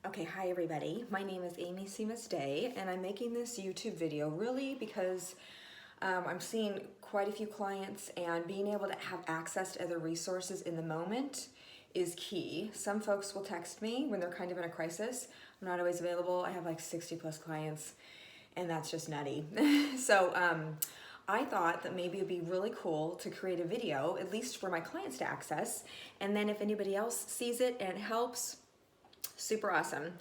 Okay, hi everybody. My name is Amy Semas-Day, and I'm making this YouTube video really because I'm seeing quite a few clients, and being able to have access to other resources in the moment is key. Some folks will text me when they're kind of in a crisis. I'm not always available. I have like 60 plus clients, and that's just nutty. So I thought that maybe it'd be really cool to create a video, at least for my clients to access, and then if anybody else sees it and it helps, super awesome.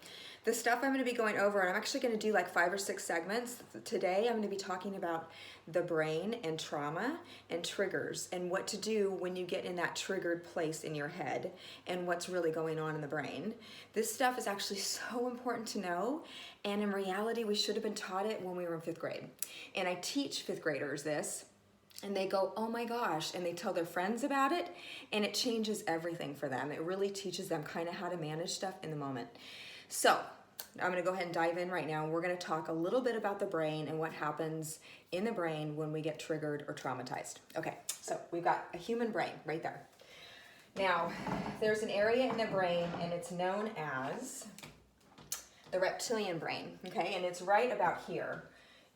The stuff I'm going to be going over, and I'm actually going to do like 5 or 6 segments. Today I'm going to be talking about the brain and trauma and triggers and what to do when you get in that triggered place in your head and what's really going on in the brain. This stuff is actually so important to know, and in reality we should have been taught it when we were in 5th grade. And I teach 5th graders this, and they go, oh my gosh, and they tell their friends about it, and it changes everything for them. It really teaches them kind of how to manage stuff in the moment. So I'm gonna go ahead and dive in right now. We're gonna talk a little bit about the brain and what happens in the brain when we get triggered or traumatized. Okay, so we've got a human brain right there. Now, there's an area in the brain, and it's known as the reptilian brain, okay? And it's right about here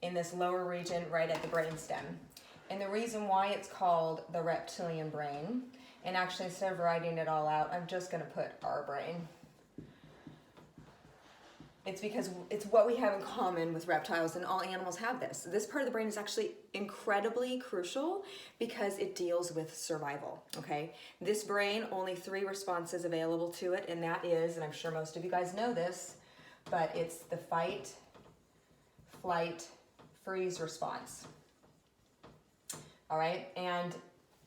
in this lower region right at the brainstem. And the reason why it's called the reptilian brain, and actually instead of writing it all out, I'm just going to put our brain. It's because it's what we have in common with reptiles, and all animals have this. This part of the brain is actually incredibly crucial because it deals with survival, okay? This brain, only 3 responses available to it, and that is, and I'm sure most of you guys know this, but it's the fight, flight, freeze response. All right, and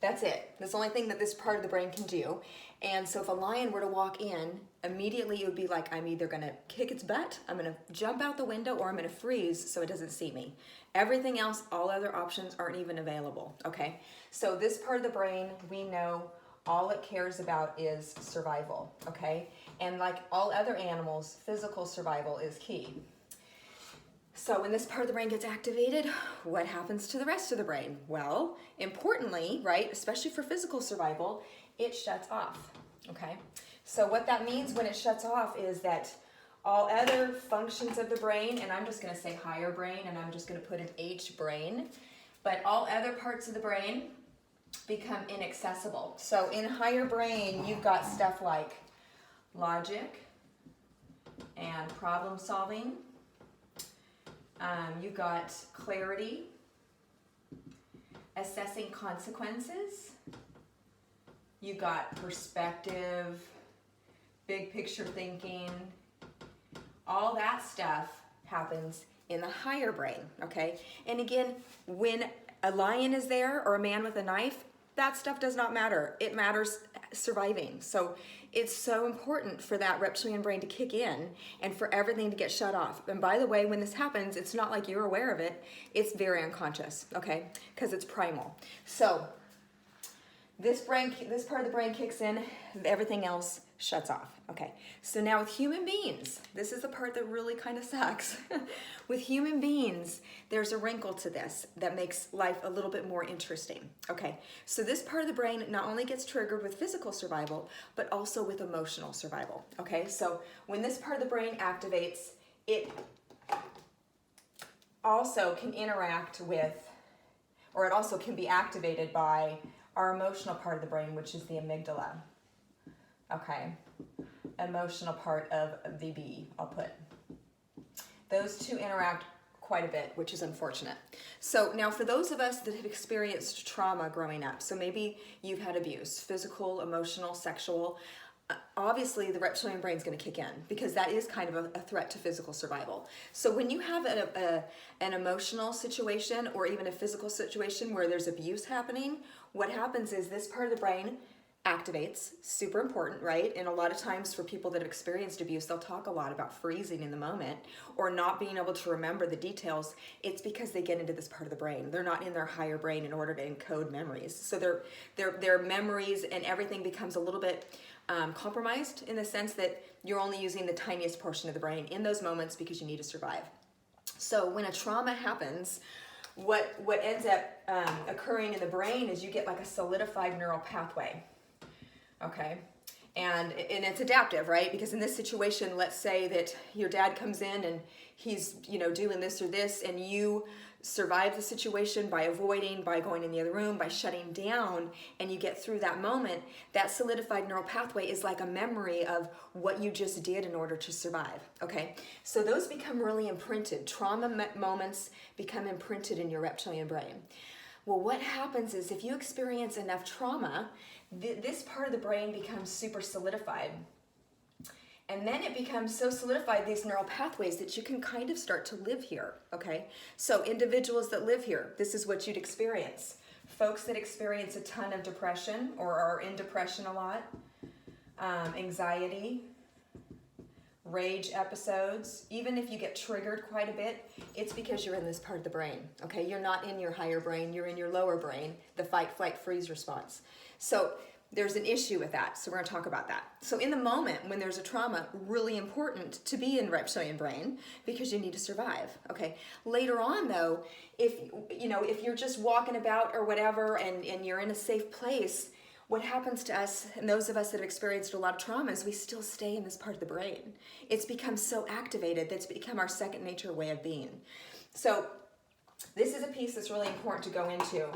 that's it. That's the only thing that this part of the brain can do. And so if a lion were to walk in, immediately it would be like, I'm either gonna kick its butt, I'm gonna jump out the window, or I'm gonna freeze so it doesn't see me. Everything else, all other options aren't even available, okay? So this part of the brain, we know all it cares about is survival, okay? And like all other animals, physical survival is key. So when this part of the brain gets activated, what happens to the rest of the brain? Well, importantly, right, especially for physical survival, it shuts off, okay? So what that means when it shuts off is that all other functions of the brain, and I'm just gonna say higher brain, and I'm just gonna put an H brain, but all other parts of the brain become inaccessible. So in higher brain, you've got stuff like logic and problem solving. You've got clarity, assessing consequences, you've got perspective, big picture thinking. All that stuff happens in the higher brain, okay? And again, when a lion is there or a man with a knife, that stuff does not matter. It matters surviving. So it's so important for that reptilian brain to kick in and for everything to get shut off. And by the way, when this happens, it's not like you're aware of it. It's very unconscious, okay? Because it's primal. So this part of the brain kicks in, everything else shuts off. Okay, so now with human beings, this is the part that really kind of sucks. With human beings, there's a wrinkle to this that makes life a little bit more interesting. Okay, so this part of the brain not only gets triggered with physical survival, but also with emotional survival. Okay, so when this part of the brain activates, it also can interact with, or it also can be activated by our emotional part of the brain, which is the amygdala. Okay, emotional part of the bee, I'll put. Those two interact quite a bit, which is unfortunate. So now for those of us that have experienced trauma growing up, so maybe you've had abuse, physical, emotional, sexual, obviously the reptilian brain is going to kick in because that is kind of a threat to physical survival. So when you have an emotional situation or even a physical situation where there's abuse happening, what happens is this part of the brain activates, super important, right? And a lot of times for people that have experienced abuse, they'll talk a lot about freezing in the moment or not being able to remember the details. It's because they get into this part of the brain. They're not in their higher brain in order to encode memories. So their memories and everything becomes a little bit compromised in the sense that you're only using the tiniest portion of the brain in those moments because you need to survive. So when a trauma happens, what ends up occurring in the brain is you get like a solidified neural pathway. Okay, And it's adaptive, right? Because in this situation, let's say that your dad comes in and he's, doing this or this, and you survive the situation by avoiding, by going in the other room, by shutting down, and you get through that moment. That solidified neural pathway is like a memory of what you just did in order to survive, okay? So those become really imprinted. Trauma moments become imprinted in your reptilian brain. Well, what happens is if you experience enough trauma, this part of the brain becomes super solidified. And then it becomes so solidified, these neural pathways, that you can kind of start to live here, okay? So individuals that live here, this is what you'd experience. Folks that experience a ton of depression or are in depression a lot, anxiety, rage episodes, even if you get triggered quite a bit, it's because you're in this part of the brain, okay? You're not in your higher brain, you're in your lower brain, the fight, flight, freeze response. So there's an issue with that, so we're gonna talk about that. So in the moment when there's a trauma, really important to be in reptilian brain because you need to survive, okay? Later on though, if you're just walking about or whatever and you're in a safe place, what happens to us, and those of us that have experienced a lot of trauma, is we still stay in this part of the brain. It's become so activated that it's become our second nature way of being. So this is a piece that's really important to go into.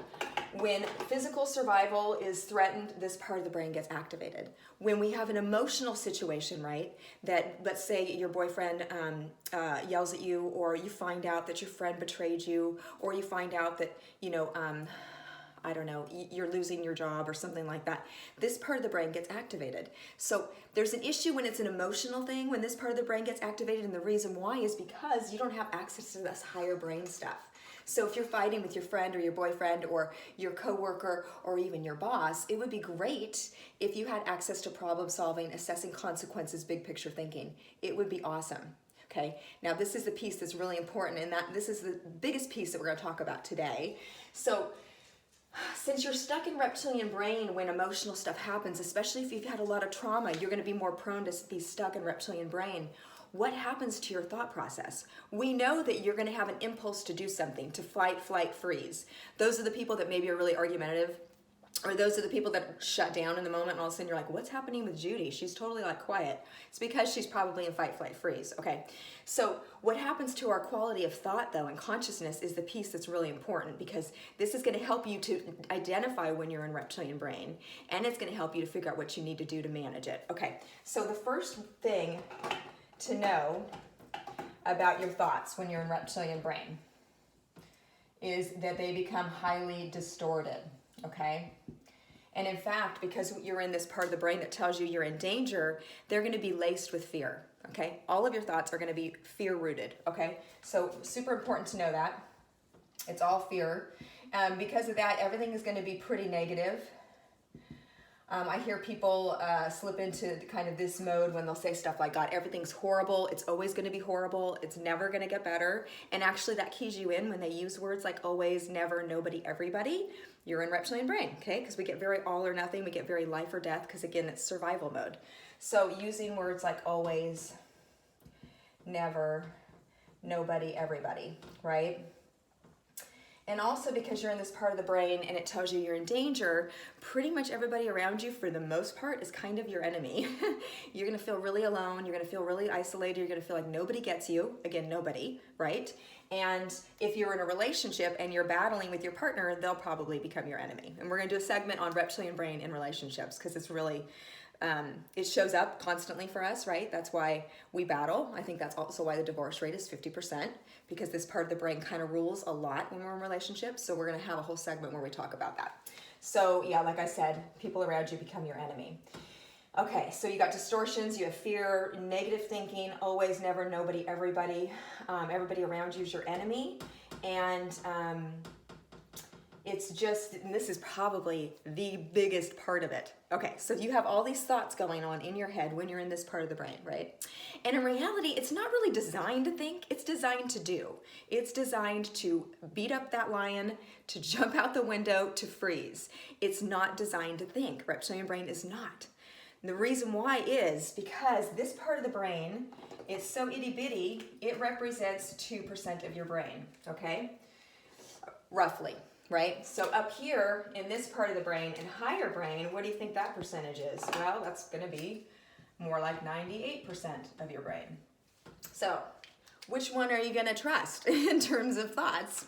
When physical survival is threatened, this part of the brain gets activated. When we have an emotional situation, right, that let's say your boyfriend yells at you, or you find out that your friend betrayed you, or you find out that, I don't know, you're losing your job or something like that, this part of the brain gets activated. So there's an issue when it's an emotional thing, when this part of the brain gets activated, and the reason why is because you don't have access to this higher brain stuff. So if you're fighting with your friend or your boyfriend or your coworker or even your boss, it would be great if you had access to problem solving, assessing consequences, big picture thinking. It would be awesome. Okay, now this is the piece that's really important, and this is the biggest piece that we're going to talk about today. So since you're stuck in reptilian brain when emotional stuff happens, especially if you've had a lot of trauma, you're going to be more prone to be stuck in reptilian brain. What happens to your thought process? We know that you're going to have an impulse to do something, to fight, flight, freeze. Those are the people that maybe are really argumentative, or those are the people that shut down in the moment, and all of a sudden you're like, what's happening with Judy? She's totally quiet. It's because she's probably in fight, flight, freeze. Okay, so what happens to our quality of thought though and consciousness is the piece that's really important, because this is going to help you to identify when you're in reptilian brain, and it's going to help you to figure out what you need to do to manage it. Okay, so the first thing to know about your thoughts when you're in reptilian brain is that they become highly distorted, okay? And in fact, because you're in this part of the brain that tells you you're in danger, they're going to be laced with fear, okay? All of your thoughts are going to be fear-rooted, okay? So super important to know that. It's all fear. Because of that, everything is going to be pretty negative. I hear people slip into kind of this mode when they'll say stuff like, God, everything's horrible. It's always going to be horrible. It's never going to get better. And actually that keys you in when they use words like always, never, nobody, everybody. You're in reptilian brain, okay? Because we get very all or nothing. We get very life or death because, again, it's survival mode. So using words like always, never, nobody, everybody, right? And also because you're in this part of the brain and it tells you you're in danger, pretty much everybody around you, for the most part, is kind of your enemy. You're going to feel really alone. You're going to feel really isolated. You're going to feel like nobody gets you. Again, nobody, right? And if you're in a relationship and you're battling with your partner, they'll probably become your enemy. And we're going to do a segment on reptilian brain in relationships because it's really... it shows up constantly for us, right? That's why we battle. I think that's also why the divorce rate is 50%, because this part of the brain kind of rules a lot when we're in relationships. So we're going to have a whole segment where we talk about that. So yeah, like I said, people around you become your enemy. Okay, so you got distortions, you have fear, negative thinking, always, never, nobody, everybody. Everybody around you is your enemy. And it's just, and this is probably the biggest part of it. Okay, so you have all these thoughts going on in your head when you're in this part of the brain, right? And in reality, it's not really designed to think, it's designed to do. It's designed to beat up that lion, to jump out the window, to freeze. It's not designed to think. Reptilian brain is not. And the reason why is because this part of the brain is so itty bitty, it represents 2% of your brain, okay? Roughly. right? So up here in this part of the brain and higher brain, what do you think that percentage is? Well, that's going to be more like 98% of your brain. So which one are you going to trust in terms of thoughts?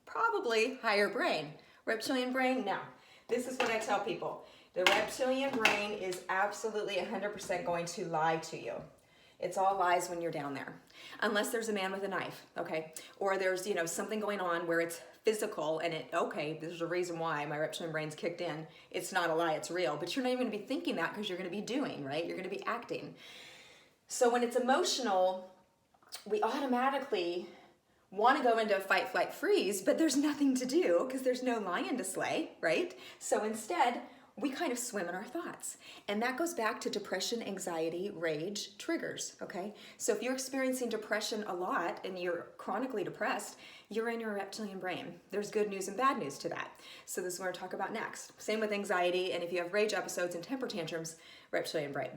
Probably higher brain. Reptilian brain? No. This is what I tell people. The reptilian brain is absolutely 100% going to lie to you. It's all lies when you're down there. Unless there's a man with a knife, okay? Or there's, something going on where it's physical and there's a reason why my reptilian brain's kicked in. It's not a lie, it's real. But you're not even gonna be thinking that because you're gonna be doing, right? You're gonna be acting. So when it's emotional, we automatically want to go into a fight, flight, freeze, but there's nothing to do because there's no lion to slay, right? So instead, we kind of swim in our thoughts. And that goes back to depression, anxiety, rage, triggers, okay? So if you're experiencing depression a lot and you're chronically depressed, you're in your reptilian brain. There's good news and bad news to that. So this is what we're going to talk about next. Same with anxiety, and if you have rage episodes and temper tantrums, reptilian brain.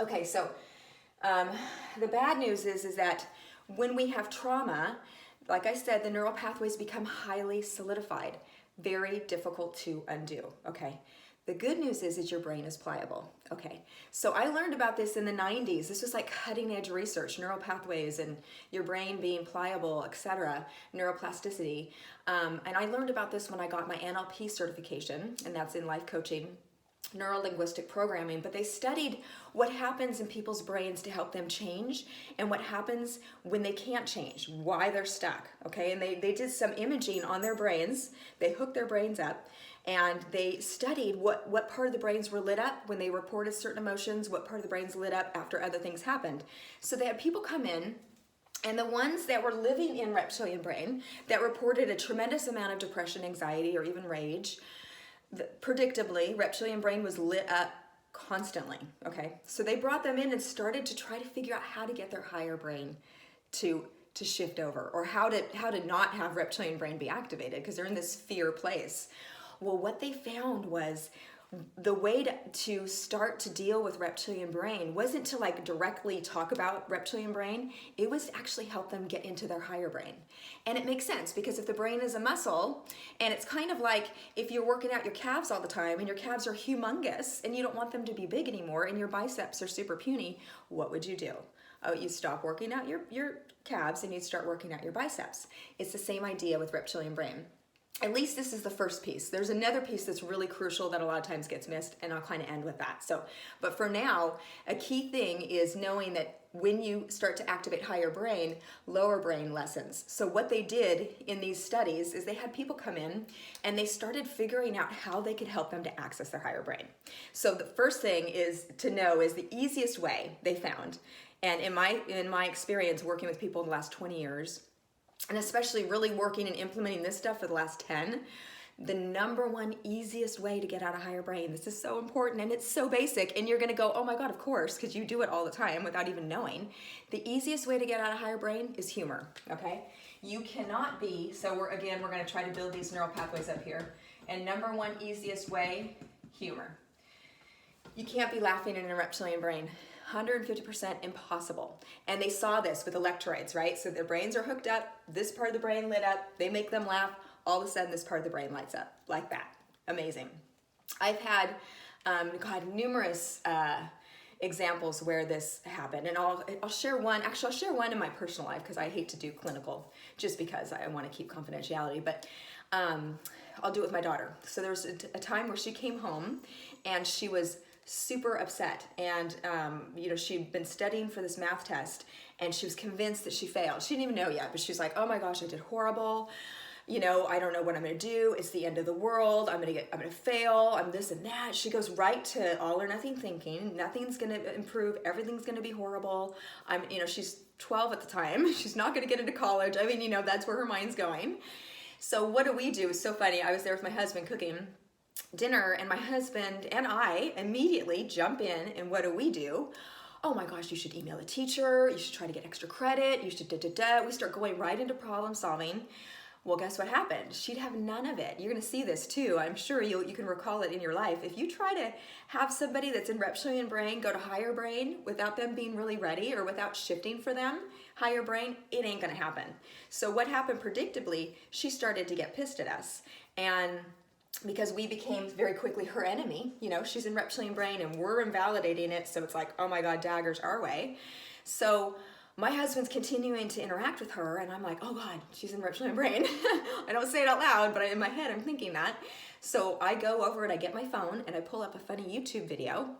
Okay, so the bad news is that when we have trauma, like I said, the neural pathways become highly solidified, very difficult to undo, okay? The good news is your brain is pliable, okay? So I learned about this in the 90s. This was like cutting edge research, neural pathways and your brain being pliable, etc., neuroplasticity. And I learned about this when I got my NLP certification, and that's in life coaching, neuro-linguistic programming, but they studied what happens in people's brains to help them change and what happens when they can't change, why they're stuck, okay? And they did some imaging on their brains. They hooked their brains up and they studied what part of the brains were lit up when they reported certain emotions, what part of the brains lit up after other things happened. So they had people come in, and the ones that were living in reptilian brain that reported a tremendous amount of depression, anxiety, or even rage, predictably, reptilian brain was lit up constantly, okay? So they brought them in and started to try to figure out how to get their higher brain to shift over, or how to not have reptilian brain be activated because they're in this fear place. Well, what they found was the way to start to deal with reptilian brain wasn't to like directly talk about reptilian brain. It was to actually help them get into their higher brain. And it makes sense because if the brain is a muscle, and it's kind of like if you're working out your calves all the time and your calves are humongous and you don't want them to be big anymore and your biceps are super puny, what would you do? Oh, you stop working out your calves and you start working out your biceps. It's the same idea with reptilian brain. At least this is the first piece. There's another piece that's really crucial that a lot of times gets missed, and I'll kind of end with that. But for now, a key thing is knowing that when you start to activate higher brain, lower brain lessens. So what they did in these studies is they had people come in and they started figuring out how they could help them to access their higher brain. So the first thing is to know is the easiest way they found, and in my experience working with people in the last 20 years, and especially really working and implementing this stuff for the last 10, the number one easiest way to get out of higher brain, this is so important and it's so basic, and you're gonna go, oh my God, of course, because you do it all the time without even knowing. The easiest way to get out of higher brain is humor, okay? You cannot be, so we're gonna try to build these neural pathways up here, and number one easiest way, humor. You can't be laughing in a reptilian brain. 150% impossible. And they saw this with electroids, right? So their brains are hooked up, this part of the brain lit up, they make them laugh, all of a sudden this part of the brain lights up, like that. Amazing. I've had numerous examples where this happened, and I'll share one. Actually, I'll share one in my personal life because I hate to do clinical just because I want to keep confidentiality, but I'll do it with my daughter. So there was a time where she came home and she was super upset, and she'd been studying for this math test and she was convinced that she failed. She didn't even know yet, but she's like, oh my gosh, I did horrible. I don't know what I'm gonna do. It's the end of the world. I'm gonna fail. I'm this and that. She goes right to all or nothing thinking. Nothing's gonna improve. Everything's gonna be horrible. She's 12 at the time. She's not gonna get into college. That's where her mind's going. So what do we do? It's so funny. I was there with my husband cooking dinner, and my husband and I immediately jump in, and what do? Oh my gosh, you should email the teacher, you should try to get extra credit, you should We start going right into problem solving. Well, guess what happened? She'd have none of it. You're going to see this too. I'm sure you can recall it in your life. If you try to have somebody that's in reptilian brain go to higher brain without them being really ready or without shifting for them, higher brain, it ain't going to happen. So what happened predictably, she started to get pissed at us. And because we became very quickly her enemy, you know, she's in reptilian brain and we're invalidating it. So it's like, oh my God, daggers our way. So my husband's continuing to interact with her and I'm like, oh God, she's in reptilian brain. I don't say it out loud, but in my head I'm thinking that. So I go over and I get my phone and I pull up a funny YouTube video,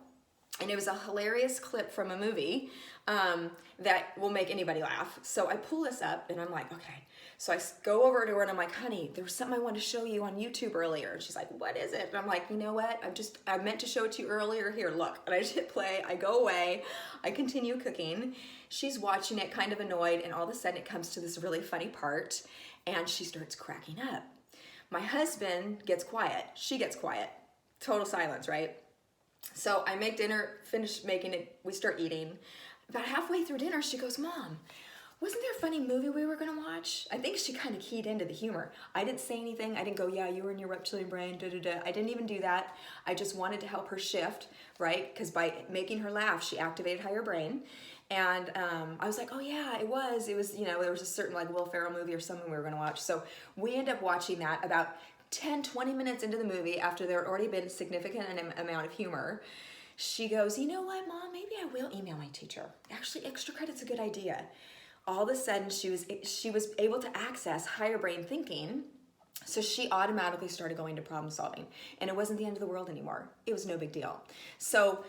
and it was a hilarious clip from a movie that will make anybody laugh. So I pull this up and I'm like, okay. So I go over to her and I'm like, honey, there was something I wanted to show you on YouTube earlier. And she's like, what is it? And I'm like, you know what? I meant to show it to you earlier. Here, look. And I just hit play. I go away. I continue cooking. She's watching it, kind of annoyed. And all of a sudden it comes to this really funny part and she starts cracking up. My husband gets quiet. She gets quiet. Total silence, right? So I make dinner, finish making it. We start eating. About halfway through dinner, she goes, Mom, wasn't there a funny movie we were going to watch? I think she kind of keyed into the humor. I didn't say anything. I didn't go, yeah, you were in your reptilian brain, da-da-da. I didn't even do that. I just wanted to help her shift, right? Because by making her laugh, she activated higher brain. And I was like, oh yeah, it was, you know, there was a certain like Will Ferrell movie or something we were going to watch. So we end up watching that about 10, 20 minutes into the movie after there had already been a significant amount of humor. She goes, you know what, Mom, maybe I will email my teacher. Actually, extra credit's a good idea. All of a sudden, she was able to access higher brain thinking, so she automatically started going to problem solving. And it wasn't the end of the world anymore. It was no big deal. So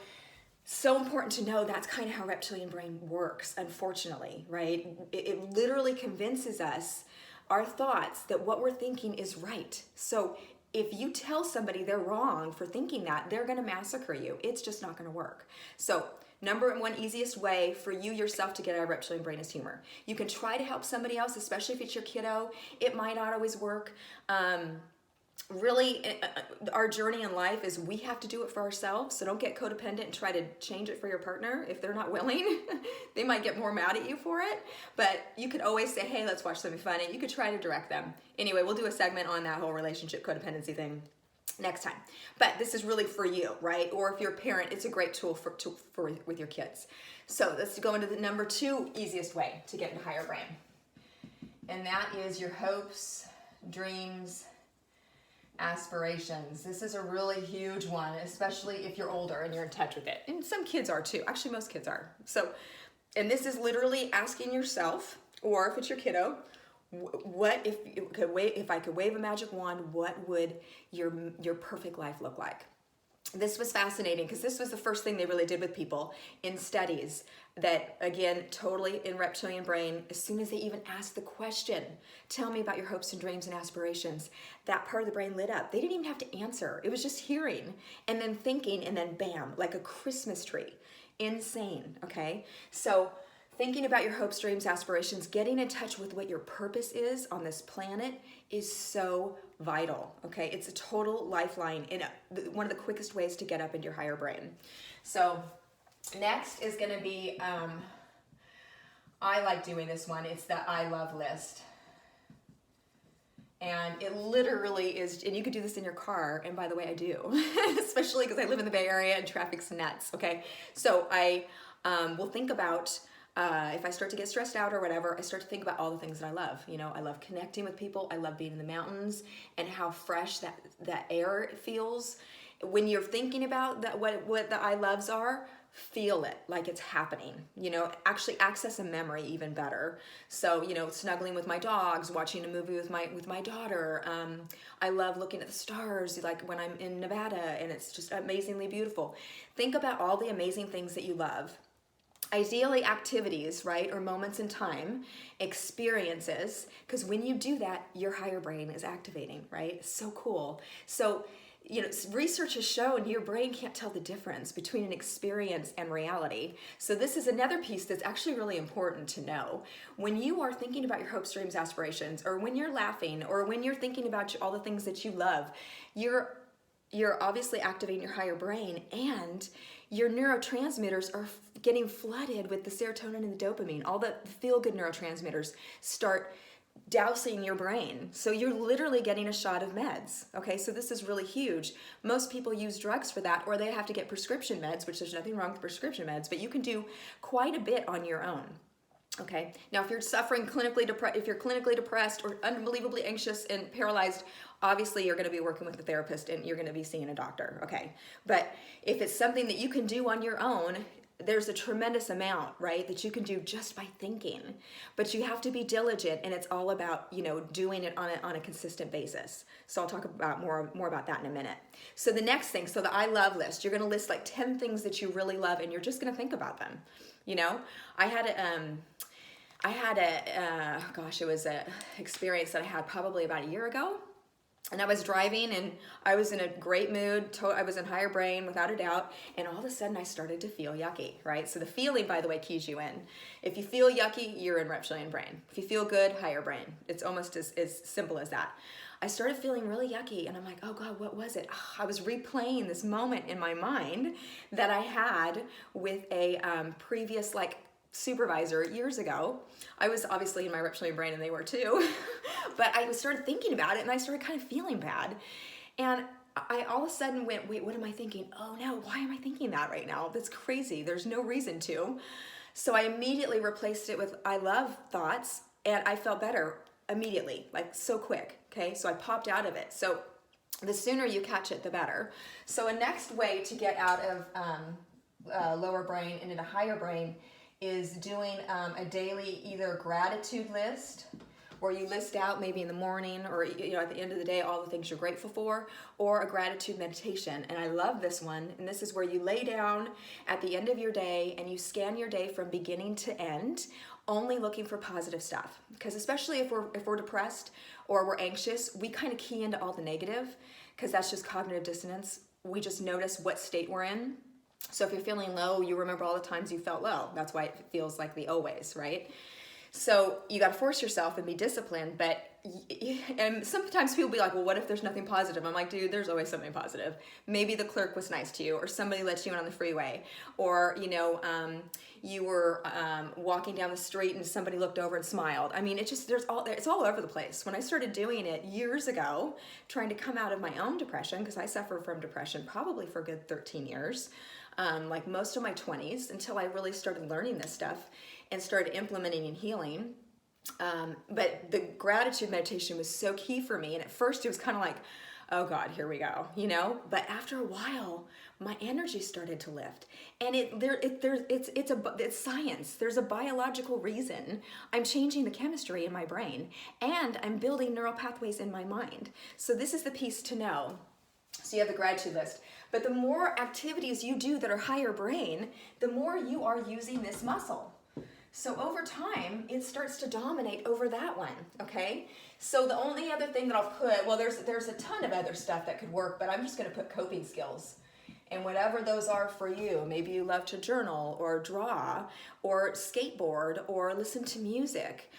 important to know that's kind of how reptilian brain works, unfortunately, right? It literally convinces us, our thoughts, that what we're thinking is right. So if you tell somebody they're wrong for thinking that, they're going to massacre you. It's just not going to work. So number one easiest way for you yourself to get out of reptilian brain is humor. You can try to help somebody else, especially if it's your kiddo. It might not always work. Really, our journey in life is we have to do it for ourselves. So don't get codependent and try to change it for your partner. If they're not willing, they might get more mad at you for it. But you could always say, hey, let's watch something funny. You could try to direct them. Anyway, we'll do a segment on that whole relationship codependency thing next time. But this is really for you, right? Or if you're a parent, it's a great tool for with your kids. So let's go into the number 2 easiest way to get into higher brain. And that is your hopes, dreams, aspirations. This is a really huge one, especially if you're older and you're in touch with it. And some kids are too. Actually, most kids are. So, and this is literally asking yourself, or if it's your kiddo, what if I could wave a magic wand, what would your perfect life look like? This was fascinating because this was the first thing they really did with people in studies that, again, totally in reptilian brain, as soon as they even asked the question, tell me about your hopes and dreams and aspirations, that part of the brain lit up. They didn't even have to answer. It was just hearing and then thinking and then bam, like a Christmas tree. Insane, okay? So thinking about your hopes, dreams, aspirations, getting in touch with what your purpose is on this planet is so vital, okay? It's a total lifeline and one of the quickest ways to get up into your higher brain. So next is gonna be, I like doing this one. It's the I love list. And it literally is, and you could do this in your car, and by the way, I do, especially because I live in the Bay Area and traffic's nuts, okay? So I will think about, if I start to get stressed out or whatever, I start to think about all the things that I love. You know, I love connecting with people. I love being in the mountains and how fresh that air feels. When you're thinking about that, what the I loves are, feel it like it's happening. You know, actually access a memory even better. So, you know, snuggling with my dogs, watching a movie with my daughter. I love looking at the stars, like when I'm in Nevada, and it's just amazingly beautiful. Think about all the amazing things that you love. Ideally activities, right, or moments in time, experiences, because when you do that, your higher brain is activating, right? It's so cool. So, you know, research has shown your brain can't tell the difference between an experience and reality. So this is another piece that's actually really important to know. When you are thinking about your hopes, dreams, aspirations, or when you're laughing, or when you're thinking about all the things that you love, you're obviously activating your higher brain, and your neurotransmitters are getting flooded with the serotonin and the dopamine. All the feel-good neurotransmitters start dousing your brain. So you're literally getting a shot of meds. Okay, so this is really huge. Most people use drugs for that, or they have to get prescription meds, which there's nothing wrong with prescription meds, but you can do quite a bit on your own. Okay, now if you're suffering if you're clinically depressed or unbelievably anxious and paralyzed, obviously you're going to be working with a therapist and you're going to be seeing a doctor. Okay, but if it's something that you can do on your own, there's a tremendous amount, right, that you can do just by thinking. But you have to be diligent, and it's all about, doing it on a consistent basis. So I'll talk about more about that in a minute. So the next thing, so the I love list, you're going to list like 10 things that you really love, and you're just going to think about them. I had it was a experience that I had probably about a year ago. And I was driving and I was in a great mood. I was in higher brain without a doubt. And all of a sudden I started to feel yucky, right? So the feeling, by the way, keys you in. If you feel yucky, you're in reptilian brain. If you feel good, higher brain. It's almost as simple as that. I started feeling really yucky and I'm like, oh God, what was it? I was replaying this moment in my mind that I had with a previous supervisor years ago. I was obviously in my reptilian brain and they were too, but I started thinking about it and I started kind of feeling bad. And I all of a sudden went, wait, what am I thinking? Oh no, why am I thinking that right now? That's crazy. There's no reason to. So I immediately replaced it with I love thoughts and I felt better immediately, like so quick. Okay, so I popped out of it. So the sooner you catch it, the better. So a next way to get out of lower brain into the higher brain is doing a daily either gratitude list, or you list out maybe in the morning or at the end of the day all the things you're grateful for, or a gratitude meditation. And I love this one, and this is where you lay down at the end of your day and you scan your day from beginning to end, only looking for positive stuff. Because especially if we're depressed or we're anxious, we kind of key into all the negative, because that's just cognitive dissonance. We just notice what state we're in. So if you're feeling low, you remember all the times you felt low. That's why it feels like the always, right? So you got to force yourself and be disciplined. And sometimes people be like, well, what if there's nothing positive? I'm like, dude, there's always something positive. Maybe the clerk was nice to you, or somebody let you in on the freeway, or, you were walking down the street and somebody looked over and smiled. I mean, it's all over the place. When I started doing it years ago, trying to come out of my own depression, because I suffered from depression probably for a good 13 years, like most of my 20s, until I really started learning this stuff and started implementing and healing. But the gratitude meditation was so key for me. And at first it was kind of like, oh God, here we go, But after a while, my energy started to lift. And it's science. There's a biological reason. I'm changing the chemistry in my brain, and I'm building neural pathways in my mind. So this is the piece to know. So you have the gratitude list. But the more activities you do that are higher brain, the more you are using this muscle. So over time, it starts to dominate over that one, okay? So the only other thing that I'll put, well, there's a ton of other stuff that could work, but I'm just going to put coping skills. And whatever those are for you, maybe you love to journal or draw or skateboard or listen to music.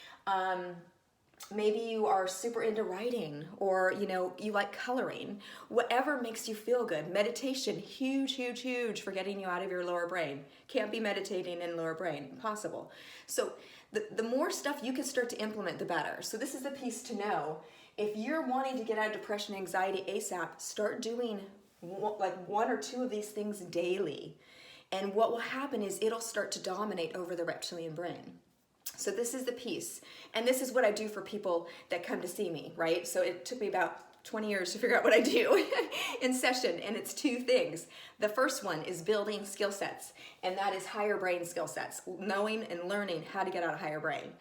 Maybe you are super into writing, or you like coloring. Whatever makes you feel good. Meditation, huge, huge, huge for getting you out of your lower brain. Can't be meditating in lower brain, impossible. So the more stuff you can start to implement, the better. So this is the piece to know. If you're wanting to get out of depression, anxiety ASAP, start doing like one or two of these things daily. And what will happen is it'll start to dominate over the reptilian brain. So this is the piece. And this is what I do for people that come to see me, right? So it took me about 20 years to figure out what I do in session, and it's two things. The first one is building skill sets, and that is higher brain skill sets, knowing and learning how to get out of higher brain.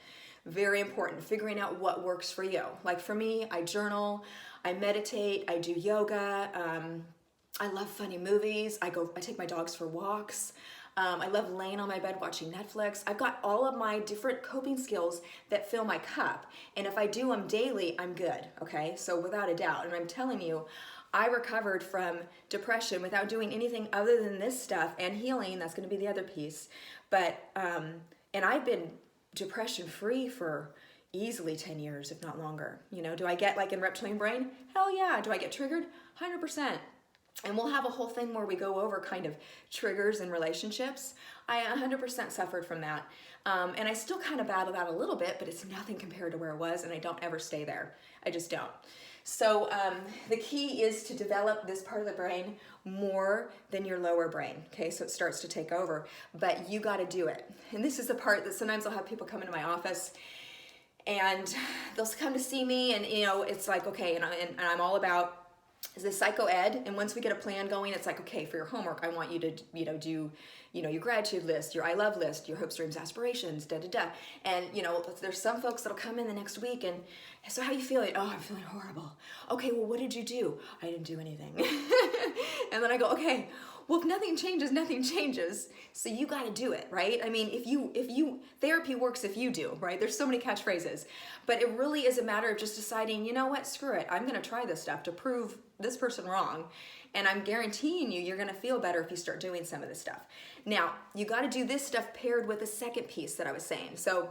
Very important, figuring out what works for you. Like for me, I journal, I meditate, I do yoga, I love funny movies, I take my dogs for walks. I love laying on my bed watching Netflix. I've got all of my different coping skills that fill my cup. And if I do them daily, I'm good, okay? So without a doubt. And I'm telling you, I recovered from depression without doing anything other than this stuff and healing. That's going to be the other piece. But, and I've been depression free for easily 10 years, if not longer. Do I get like in reptilian brain? Hell yeah. Do I get triggered? 100%. And we'll have a whole thing where we go over kind of triggers in relationships. I 100% suffered from that. And I still kind of battle that a little bit, but it's nothing compared to where it was, and I don't ever stay there. I just don't. So the key is to develop this part of the brain more than your lower brain, okay? So it starts to take over, but you gotta do it. And this is the part that sometimes I'll have people come into my office and they'll come to see me, and you know, it's like, okay, and I'm all about is this psycho-ed, and once we get a plan going, it's like, okay, for your homework, I want you to, you know, do, you know, your gratitude list, your I love list, your hopes, dreams, aspirations, da-da-da. And, you know, there's some folks that'll come in the next week and, so how are you feeling? Oh, I'm feeling horrible. Okay, well, what did you do? I didn't do anything. And then I go, okay, well, if nothing changes, nothing changes. So you got to do it, right? I mean, if you, therapy works if you do, right? There's so many catchphrases, but it really is a matter of just deciding, you know what, screw it. I'm going to try this stuff to prove this person wrong. And I'm guaranteeing you're going to feel better if you start doing some of this stuff. Now, you got to do this stuff paired with the second piece that I was saying. So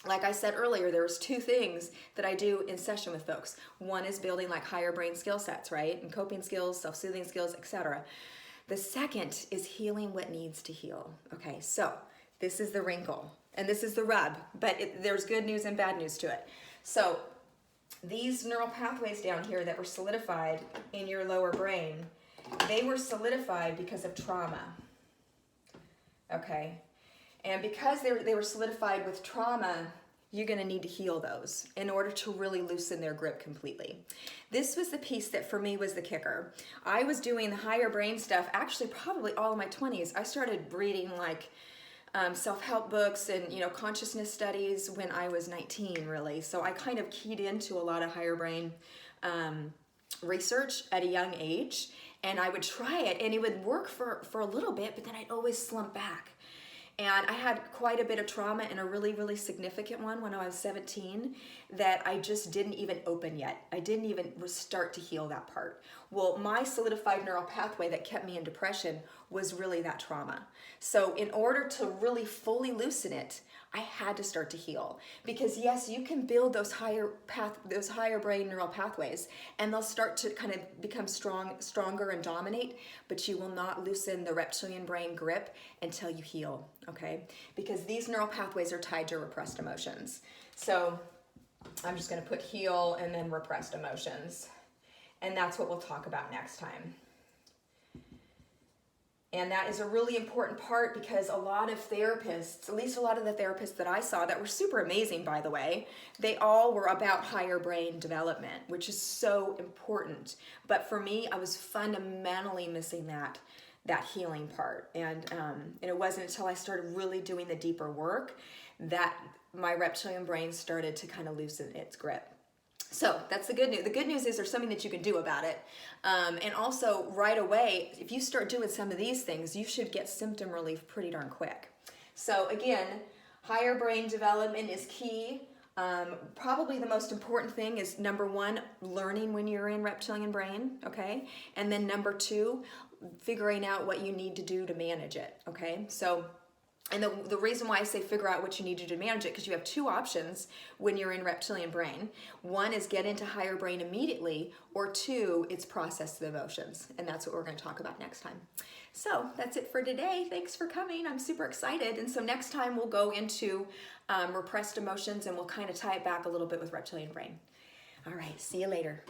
like I said earlier, there's two things that I do in session with folks. One is building like higher brain skill sets, right? And coping skills, self-soothing skills, etc. The second is healing what needs to heal. Okay, so this is the wrinkle and this is the rub, but there's good news and bad news to it. So these neural pathways down here that were solidified in your lower brain, they were solidified because of trauma. Okay, and because they were solidified with trauma, you're going to need to heal those in order to really loosen their grip completely. This was the piece that for me was the kicker. I was doing the higher brain stuff actually probably all of my 20s. I started reading like self-help books and, you know, consciousness studies when I was 19, really. So I kind of keyed into a lot of higher brain research at a young age, and I would try it and it would work for a little bit, but then I'd always slump back. And I had quite a bit of trauma, and a really, really significant one when I was 17 that I just didn't even open yet. I didn't even start to heal that part. Well, my solidified neural pathway that kept me in depression was really that trauma. So in order to really fully loosen it, I had to start to heal. Because yes, you can build those higher brain neural pathways, and they'll start to kind of become stronger and dominate, but you will not loosen the reptilian brain grip until you heal, okay? Because these neural pathways are tied to repressed emotions. So I'm just gonna put heal and then repressed emotions. And that's what we'll talk about next time. And that is a really important part because a lot of therapists, at least a lot of the therapists that I saw that were super amazing, by the way, they all were about higher brain development, which is so important. But for me, I was fundamentally missing that healing part. And it wasn't until I started really doing the deeper work that my reptilian brain started to kind of loosen its grip. So that's the good news. The good news is there's something that you can do about it. And also right away, if you start doing some of these things, you should get symptom relief pretty darn quick. So again, higher brain development is key. Probably the most important thing is number one, learning when you're in reptilian brain, okay? And then number two, figuring out what you need to do to manage it, okay? So, and the reason why I say figure out what you need to do to manage it, because you have two options when you're in reptilian brain. One is get into higher brain immediately, or two, it's process the emotions. And that's what we're going to talk about next time. So that's it for today. Thanks for coming. I'm super excited. And so next time we'll go into repressed emotions, and we'll kind of tie it back a little bit with reptilian brain. All right, see you later.